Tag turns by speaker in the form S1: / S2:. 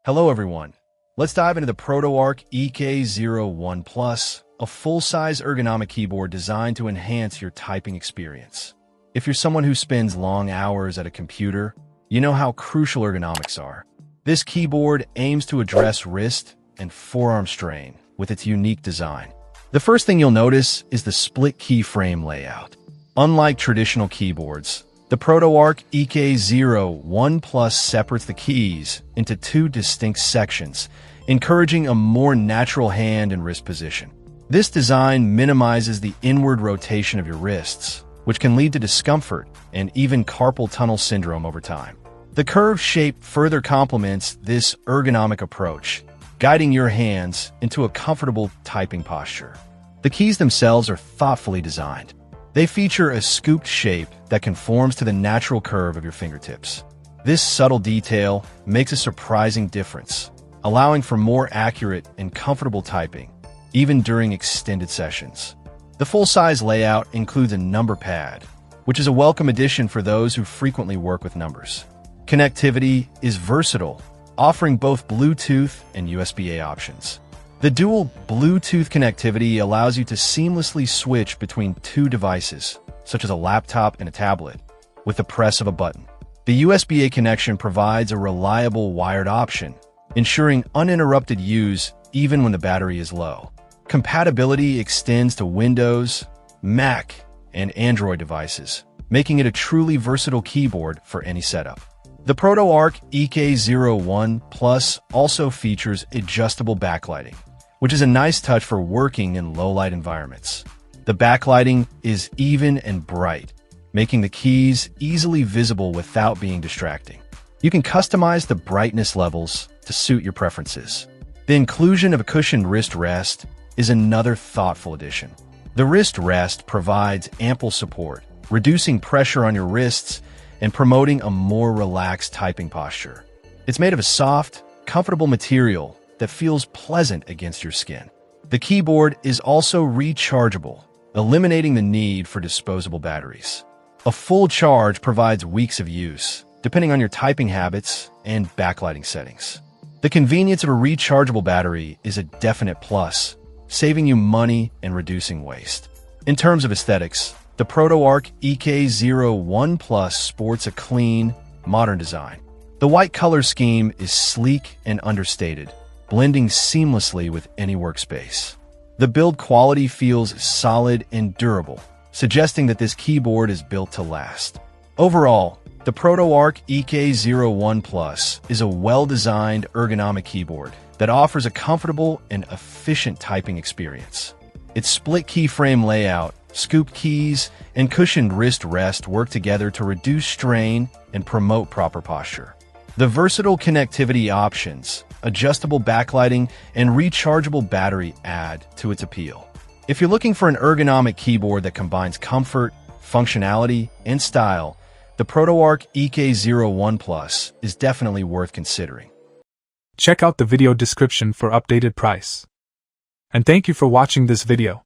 S1: Hello everyone. Let's dive into the ProtoArc EK01 Plus, a full-size ergonomic keyboard designed to enhance your typing experience. If you're someone who spends long hours at a computer, you know how crucial ergonomics are. This keyboard aims to address wrist and forearm strain with its unique design. The first thing you'll notice is the split keyframe layout. Unlike traditional keyboards, the ProtoArc EK01 Plus separates the keys into two distinct sections, encouraging a more natural hand and wrist position. This design minimizes the inward rotation of your wrists, which can lead to discomfort and even carpal tunnel syndrome over time. The curved shape further complements this ergonomic approach, guiding your hands into a comfortable typing posture. The keys themselves are thoughtfully designed. They feature a scooped shape that conforms to the natural curve of your fingertips. This subtle detail makes a surprising difference, allowing for more accurate and comfortable typing, even during extended sessions. The full-size layout includes a number pad, which is a welcome addition for those who frequently work with numbers. Connectivity is versatile, offering both Bluetooth and USB-A options. The dual Bluetooth connectivity allows you to seamlessly switch between two devices, such as a laptop and a tablet, with the press of a button. The USB-A connection provides a reliable wired option, ensuring uninterrupted use even when the battery is low. Compatibility extends to Windows, Mac, and Android devices, making it a truly versatile keyboard for any setup. The ProtoArc EK01 Plus also features adjustable backlighting, which is a nice touch for working in low-light environments. The backlighting is even and bright, making the keys easily visible without being distracting. You can customize the brightness levels to suit your preferences. The inclusion of a cushioned wrist rest is another thoughtful addition. The wrist rest provides ample support, reducing pressure on your wrists and promoting a more relaxed typing posture. It's made of a soft, comfortable material that feels pleasant against your skin. The keyboard is also rechargeable, eliminating the need for disposable batteries. A full charge provides weeks of use, depending on your typing habits and backlighting settings. The convenience of a rechargeable battery is a definite plus, saving you money and reducing waste. In terms of aesthetics, the ProtoArc EK01 Plus sports a clean, modern design. The white color scheme is sleek and understated, blending seamlessly with any workspace. The build quality feels solid and durable, suggesting that this keyboard is built to last. Overall, the ProtoArc EK01 Plus is a well-designed ergonomic keyboard that offers a comfortable and efficient typing experience. Its split keyframe layout, scooped keys, and cushioned wrist rest work together to reduce strain and promote proper posture. The versatile connectivity options, adjustable backlighting, and rechargeable battery add to its appeal. If you're looking for an ergonomic keyboard that combines comfort, functionality, and style, the ProtoArc EK01 Plus is definitely worth considering.
S2: Check out the video description for updated price. And thank you for watching this video.